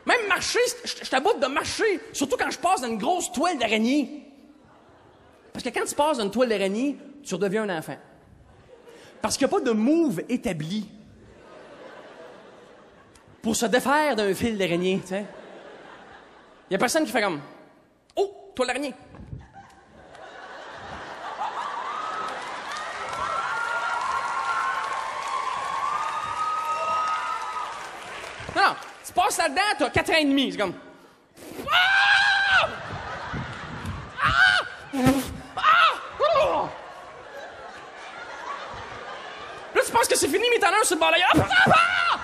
Même marcher, je t'aboute de marcher. Surtout quand je passe dans une grosse toile d'araignée. Parce que quand tu passes dans une toile d'araignée, tu redeviens un enfant. Parce qu'il n'y a pas de move établi pour se défaire d'un fil d'araignée, tu sais. Il n'y a personne qui fait comme « Oh, toile d'araignée! » Non, tu passes là-dedans, tu as 4 ans et demi. C'est comme... Ah! Ah! Ah! Oh! Là, tu penses que c'est fini, mais t'en as un sur le bord là. Ah! Ah!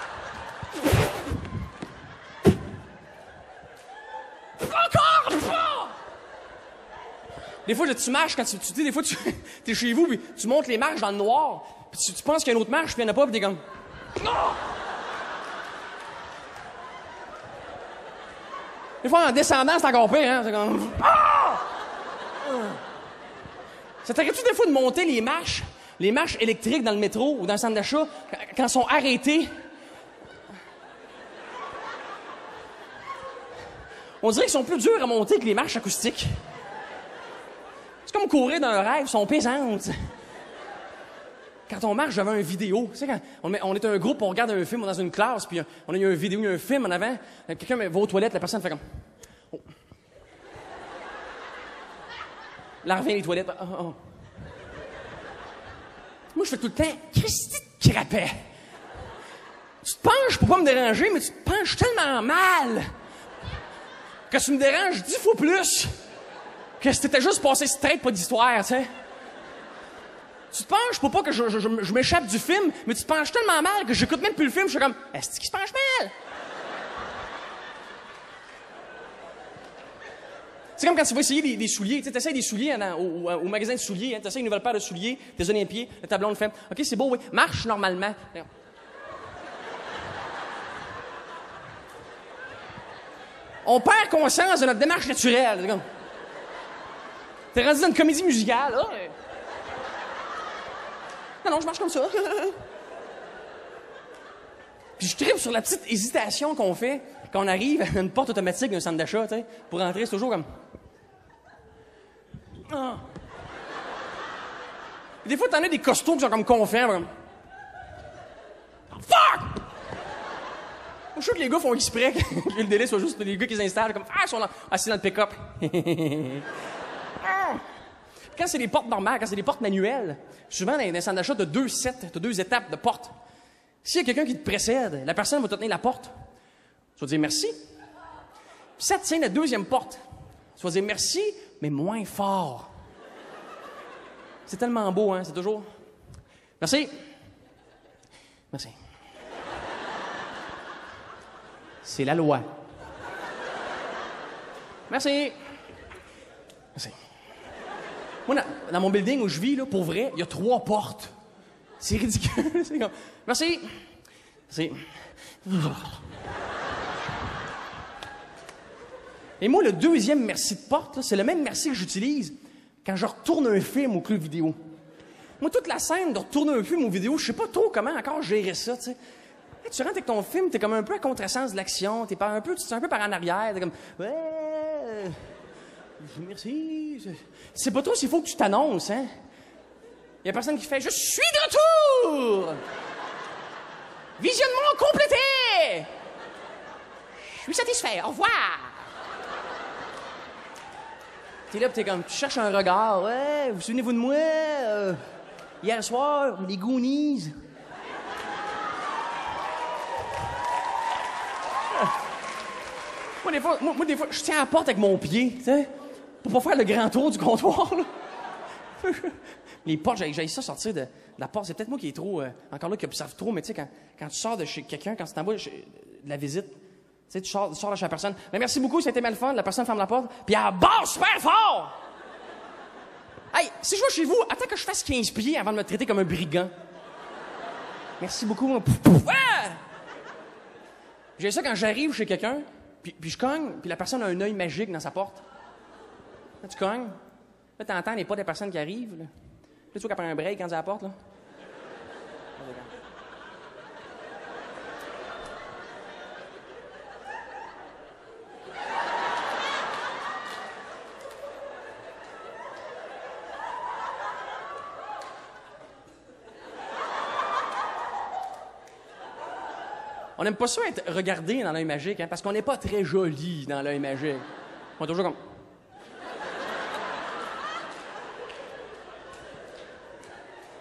Encore! Ah! Des fois, tu marches, quand tu sais, des fois, tu es chez vous, puis tu montes les marches dans le noir, puis tu penses qu'il y a une autre marche, puis il n'y en a pas, puis t'es comme... Ah! Des fois, en descendant, c'est encore pire, hein? C'est comme... Ah! Ça t'arrive-tu des fois de monter les marches électriques dans le métro ou dans le centre d'achat, quand elles sont arrêtées? On dirait qu'ils sont plus durs à monter que les marches acoustiques. C'est comme courir dans un rêve, elles sont pesantes. Quand on marche devant une vidéo, tu sais, quand on est un groupe, on regarde un film, on est dans une classe, puis on a une vidéo, il y a un film en avant, quelqu'un va aux toilettes, la personne fait comme... Oh. Là revient les toilettes. Oh, oh. Moi, je fais tout le temps, Christy de crapet. Tu te penches pour pas me déranger, mais tu te penches tellement mal que tu me déranges 10 fois plus que si t'étais juste passé straight, pas d'histoire, tu sais. Tu te penches pour pas que je m'échappe du film, mais tu te penches tellement mal que j'écoute même plus le film, je suis comme, est-ce qu'il se penche mal? C'est comme quand tu vas essayer des souliers, tu essaies des souliers au magasin de souliers, hein, tu essaies une nouvelle paire de souliers, tes Olympiens, le tableau de fait, OK, c'est beau, oui, marche normalement. On perd conscience de notre démarche naturelle. C'est comme... T'es rendu dans une comédie musicale, là. Non, je marche comme ça. Puis je tripe sur la petite hésitation qu'on fait quand on arrive à une porte automatique d'un centre d'achat, tu sais. Pour rentrer, c'est toujours comme... Ah. Des fois, t'en as des costauds qui sont comme confiants, comme... Fuck! Je suis sûr que les gars font exprès que le délai soit juste les gars qui s'installent, comme... Ah, ils sont là, assis dans le pick-up. Quand c'est des portes normales, quand c'est des portes manuelles, souvent dans les centres d'achat, t'as 2 sets, t'as 2 étapes de portes. S'il y a quelqu'un qui te précède, la personne va te tenir la porte. Tu vas dire merci. Puis ça tient la 2e porte. Tu vas dire merci, mais moins fort. C'est tellement beau, hein? C'est toujours... Merci. Merci. C'est la loi. Merci. Merci. Moi, dans mon building où je vis, là, pour vrai, il y a 3 portes. C'est ridicule. C'est comme... Merci. Merci. Et moi, le 2e merci de porte, là, c'est le même merci que j'utilise quand je retourne un film au club vidéo. Moi, toute la scène de retourner un film aux vidéos, je sais pas trop comment encore gérer ça, tu sais. Tu rentres avec ton film, t'es comme un peu à contresens de l'action, tu es un peu par en arrière, t'es comme... Ouais... Merci. Je sais pas trop s'il faut que tu t'annonces, hein. Il y a personne qui fait « Je suis de retour! Visionnement complété! Je suis satisfait, au revoir! » T'es là, pis t'es comme, tu cherches un regard. « Ouais, vous souvenez-vous de moi? Hier soir, les Goonies. » Moi, des fois, je tiens à la porte avec mon pied, tu sais, pour pas faire le grand tour du comptoir, là. Les portes, j'ai ça sortir de la porte. C'est peut-être moi qui est trop... encore là, qui observe trop, mais tu sais, quand tu sors de chez quelqu'un, quand tu t'en vas de la visite, tu sais, tu sors de chez la personne. Mais merci beaucoup, ça a été mal fun. La personne ferme la porte, puis elle barre super fort! Hey, si je vais chez vous, attends que je fasse 15 pieds avant de me traiter comme un brigand. Merci beaucoup. Ouais! J'ai ça quand j'arrive chez quelqu'un, puis je cogne, puis la personne a un œil magique dans sa porte. Là, tu cognes. Là, t'entends les pas des personnes qui arrivent, là. Là, tu vois qu'elle prend un break quand elle à la porte, là. On aime pas ça être regardé dans l'œil magique, hein, parce qu'on n'est pas très joli dans l'œil magique. On est toujours comme...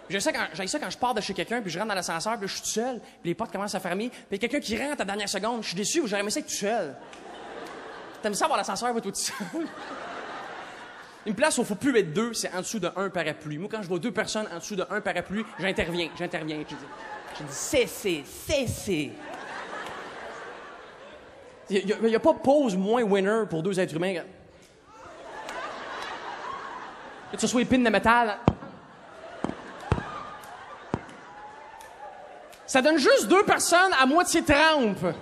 J'ai ça quand je pars de chez quelqu'un, puis je rentre dans l'ascenseur, puis je suis tout seul, puis les portes commencent à fermer, puis il y a quelqu'un qui rentre à la dernière seconde. Je suis déçu, j'aurais aimé ça être tout seul. T'aimes ça avoir l'ascenseur, va tout seul? Une place où il faut plus être deux, c'est en dessous de un parapluie. Moi, quand je vois deux personnes en dessous de un parapluie, j'interviens. Je dis, cessez. Il n'y a pas pause moins winner pour deux êtres humains. Que ce soit épine de métal. Ça donne juste deux personnes à moitié trempe.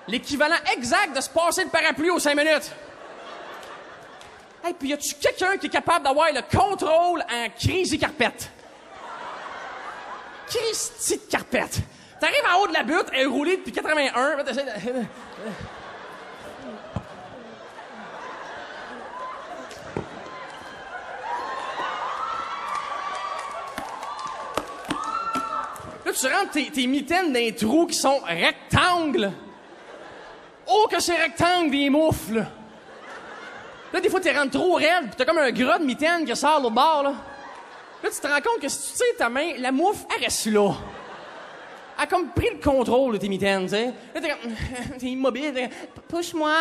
L'équivalent exact de se passer le parapluie aux 5 minutes. Hey, puis y a-tu quelqu'un qui est capable d'avoir le contrôle en crazy carpette? Christy de carpette. T'arrives en haut de la butte, elle est roulée depuis 81. Là, t'essaies de... Là, tu rentres tes mitaines dans des trous qui sont rectangles. Oh, que c'est rectangle, des moufles! Là, des fois, t'es rentres trop raide, pis t'as comme un gras de mitaine qui sort l'autre bord, là. Là, tu te rends compte que si tu tires ta main, la moufle, elle reste là. Elle a comme pris le contrôle de tes mitaines, tu sais. Là, t'es comme... T'es immobile, t'es comme... Pousse-moi!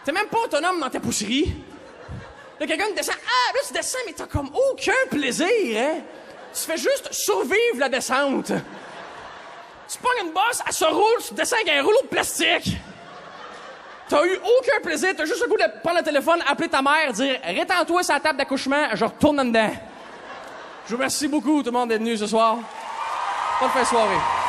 T'es même pas autonome dans ta pousserie. Là, quelqu'un descend... Ah! Là, tu descends, mais t'as comme aucun plaisir, hein? Tu fais juste survivre la descente. Tu pognes une bosse, elle se roule, tu descends avec un rouleau de plastique. T'as eu aucun plaisir, t'as juste le goût de prendre le téléphone, appeler ta mère, dire « Rétends-toi sur la table d'accouchement, je retourne en dedans. » Je vous remercie beaucoup tout le monde d'être venu ce soir. Bonne fin de soirée.